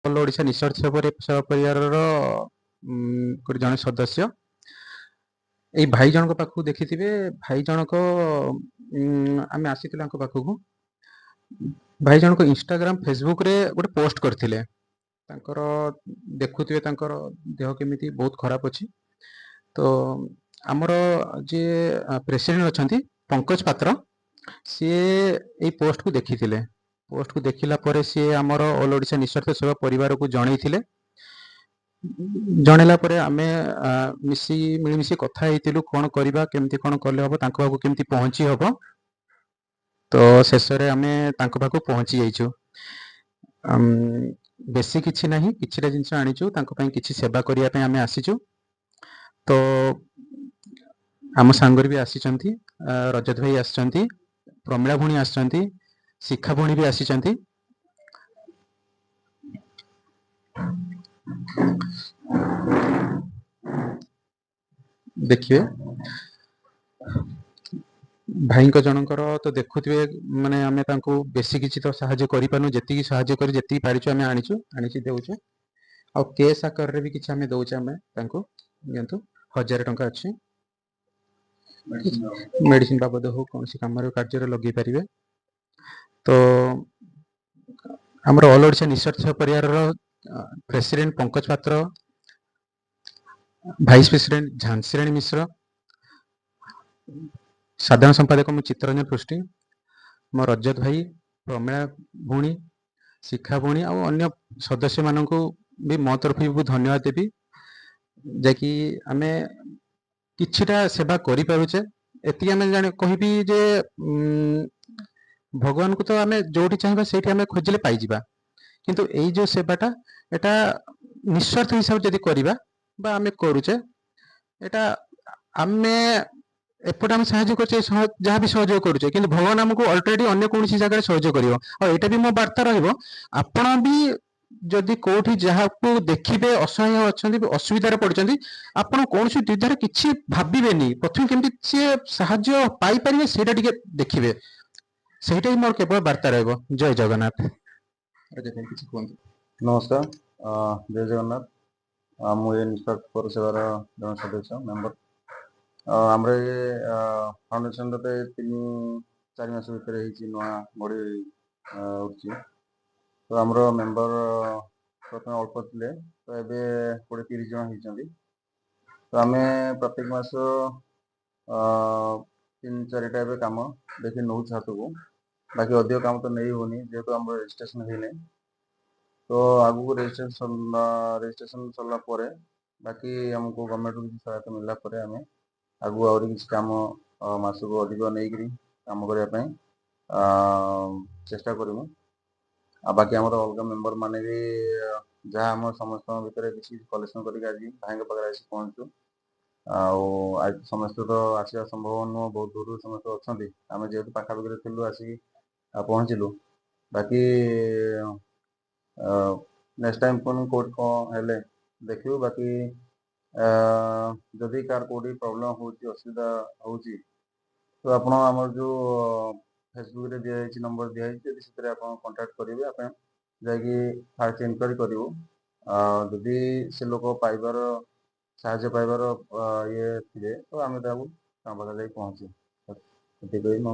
All Odisha ନିଃଶର୍ତ ସେବା ପରିବାରର ଗୋଟେ ଜଣେ ସଦସ୍ୟ। ଏଇ ଭାଇ ଜଣଙ୍କ ପାଖକୁ ଦେଖିଥିବେ, ଭାଇ ଜଣକ ଆମେ ଆସିଥିଲୁ ତାଙ୍କ ପାଖକୁ। ଭାଇ ଜଣକ ଇନଷ୍ଟାଗ୍ରାମ ଫେସବୁକରେ ଗୋଟେ ପୋଷ୍ଟ କରିଥିଲେ, ତାଙ୍କର ଦେଖୁଥିବେ ତାଙ୍କର ଦେହ କେମିତି ବହୁତ ଖରାପ ଅଛି। ତ ଆମର ଯିଏ ପ୍ରେସିଡେଣ୍ଟ ଅଛନ୍ତି ପଙ୍କଜ ପାତ୍ର, ସିଏ ଏଇ ପୋଷ୍ଟକୁ ଦେଖିଥିଲେ। ପୋଷ୍ଟକୁ ଦେଖିଲା ପରେ ସିଏ ଆମର ଅଲ୍ ଓଡ଼ିଶା ନିଃଶର୍ତ ସେବା ପରିବାରକୁ ଜଣେଇଥିଲେ। ଜଣେଇଲା ପରେ ଆମେ ମିଳିମିଶି କଥା ହେଇଥିଲୁ କ'ଣ କରିବା, କେମିତି କ'ଣ କଲେ ହେବ, ତାଙ୍କ ପାଖକୁ କେମିତି ପହଞ୍ଚି ହେବ। ତ ଶେଷରେ ଆମେ ତାଙ୍କ ପାଖକୁ ପହଞ୍ଚି ଯାଇଛୁ। ବେଶୀ କିଛି ନାହିଁ, କିଛିଟା ଜିନିଷ ଆଣିଛୁ, ତାଙ୍କ ପାଇଁ କିଛି ସେବା କରିବା ପାଇଁ ଆମେ ଆସିଛୁ। ତ ଆମ ସାଙ୍ଗରେ ବି ଆସିଛନ୍ତି, ରଜତ ଭାଇ ଆସିଛନ୍ତି, ପ୍ରମିଳା ଭଉଣୀ ଆସିଛନ୍ତି, ଶିଖା ଭଉଣୀ ବି ଆସିଛନ୍ତି। ଦେଖିବେ ଭାଇଙ୍କ ଜଣଙ୍କର ତ ଦେଖୁଥିବେ, ମାନେ ଆମେ ତାଙ୍କୁ ବେଶୀ କିଛି ତ ସାହାଯ୍ୟ କରିପାରୁନୁ, ଯେତିକି ସାହାଯ୍ୟ କରି ଯେତିକି ପାରିଛୁ ଆମେ ଆଣିକି ଦେଉଛୁ। ଆଉ କେସ୍ ଆକାରରେ ବି କିଛି ଆମେ ଦେଉଛୁ, ଆମେ ତାଙ୍କୁ ନିଅନ୍ତୁ 1000 ଟଙ୍କା ଅଛି, ମେଡିସିନ ବାବଦ ହଉ କୌଣସି କାମରେ କାର୍ଯ୍ୟରେ ଲଗେଇ ପାରିବେ। ତ ଆମର ଅଲ୍ ଓଡ଼ିଶା ନିଃଶର୍ତ ସେବା ପରିବାରର ପ୍ରେସିଡେଣ୍ଟ ପଙ୍କଜ ପାତ୍ର, ଭାଇସ୍ ପ୍ରେସିଡେଣ୍ଟ ଝାନ୍ସିରାଣୀ ମିଶ୍ର, ସାଧାରଣ ସମ୍ପାଦକ ମୁଁ ଚିତ୍ତରଞ୍ଜନ ପୃଷ୍ଟି, ମୋ ରଜତ ଭାଇ, ପ୍ରମିଳା ଭଉଣୀ, ଶିଖା ଭଉଣୀ ଆଉ ଅନ୍ୟ ସଦସ୍ୟମାନଙ୍କୁ ବି ମୋ ତରଫରୁ ବି ଧନ୍ୟବାଦ ଦେବି, ଯାକି ଆମେ କିଛିଟା ସେବା କରିପାରୁଛେ। ଏତିକି ଆମେ କହିବି ଯେ ଭଗବାନଙ୍କୁ ତ ଆମେ ଯୋଉଠି ଚାହିଁବା ସେଇଠି ଆମେ ଖୋଜିଲେ ପାଇଯିବା, କିନ୍ତୁ ଏଇ ଯୋଉ ସେବାଟା ଏଟା ନିଃସ୍ୱାର୍ଥ ହିସାବରେ ଯଦି କରିବା ବା ଆମେ କରୁଛେ, ଏଟା ଆମେ ଏପଟେ ଆମେ ସାହାଯ୍ୟ କରୁଛେ, ଯାହା ବି ସହଯୋଗ କରୁଛେ, କିନ୍ତୁ ଭଗବାନ ଆମକୁ ଅଲରେଡି ଅନ୍ୟ କୌଣସି ଜାଗାରେ ସହଯୋଗ କରିବ। ଆଉ ଏଇଟା ବି ମୋ ବାର୍ତ୍ତା ରହିବ, ଆପଣ ବି ଯଦି କୋଉଠି ଯାହାକୁ ଦେଖିବେ ଅସହାୟ ଅଛନ୍ତି, ଅସୁବିଧାରେ ପଡିଛନ୍ତି, ଆପଣ କୌଣସି ଦ୍ୱିଧାରେ କିଛି ଭାବିବେନି, ପ୍ରଥମେ କେମିତି ସିଏ ସାହାଯ୍ୟ ପାଇପାରିବେ ସେଇଟା ଟିକେ ଦେଖିବେ, ସେଇଟା ହିଁ ମୋର କେବଳ ବାର୍ତ୍ତା ରହିବ। ଜୟ ଜଗନ୍ନାଥ। କିଛି କୁହନ୍ତୁ। ନମସ୍କାର, ଜୟ ଜଗନ୍ନାଥ। ମୁଁ ଏ ନିଃଶର୍ତ ପରିଷେବାର ଜଣେ ସଦସ୍ୟ ମେମ୍ବର। ଆମର ଏ ଫାଉଣ୍ଡେସନର 3-4 ମାସ ଭିତରେ ହେଇଛି, ନୂଆ ବଡ଼ି ଉଠିଛି। ତ ଆମର ମେମ୍ବର ପ୍ରଥମେ ଅଳ୍ପ ଥିଲେ, ତ ଏବେ 20-30 ଜଣ ହେଇଛନ୍ତି। ତ ଆମେ ପ୍ରତ୍ୟେକ ମାସ 3-4ଟା ଏବେ କାମ ଦେଖି ନେଉଛୁ ହାତକୁ, ବାକି ଅଧିକ କାମ ତ ନେଇ ହେଉନି ଯେହେତୁ ଆମର ରେଜିଷ୍ଟ୍ରେସନ ହେଇନି। ତ ଆଗକୁ ରେଜିଷ୍ଟ୍ରେସନ ସରିଲା ପରେ ବାକି ଆମକୁ ଗଭର୍ଣ୍ଣମେଣ୍ଟରୁ କିଛି ସହାୟତା ମିଳିଲା ପରେ ଆମେ ଆଗକୁ ଆହୁରି କିଛି କାମ ମାସକୁ ଅଧିକ ନେଇକରି କାମ କରିବା ପାଇଁ ଚେଷ୍ଟା କରିବୁ। ଆଉ ବାକି ଆମର ଅଲଗା ମେମ୍ବର ମାନେ ବି ଯାହା ଆମ ସମସ୍ତଙ୍କ ଭିତରେ କିଛି କଲେକ୍ସନ କରିକି ଆଜି ଭାଇଙ୍କ ପାଖରେ ଆସି ପହଞ୍ଚୁ। ଆଉ ଆଜି ସମସ୍ତେ ତ ଆସିବା ସମ୍ଭବ ନୁହଁ, ବହୁତ ଦୂରରୁ ସମସ୍ତେ ଅଛନ୍ତି, ଆମେ ଯେହେତୁ ପାଖାପାଖିରେ ଥିଲୁ ଆସିକି ପହଞ୍ଚିଲୁ। ବାକି ନେକ୍ସଟ ଟାଇମ୍ ପୁଣି କୋଉଠି କ'ଣ ହେଲେ ଦେଖିବୁ। ବାକି ଯଦି କାହାର କୋଉଠି ପ୍ରୋବ୍ଲେମ ହେଉଛି, ଅସୁବିଧା ହେଉଛି, ତ ଆପଣ ଆମର ଯେଉଁ ଫେସବୁକରେ ଦିଆଯାଇଛି ନମ୍ବର ଦିଆଯାଇଛି, ଯଦି ସେଥିରେ ଆପଣ କଣ୍ଟାକ୍ଟ କରିବେ, ଆପଣ ଯାଇକି ଫାଷ୍ଟ ଇନକ୍ୱାରି କରିବୁ। ଯଦି ସେ ଲୋକ ସାହାଯ୍ୟ ପାଇବାର ଇଏ ଥିବେ ତ ଆମେ ତାକୁ ତାଙ୍କ ପାଖରେ ଯାଇ ପହଞ୍ଚିବୁ। ସେଥିପାଇଁ ମୋ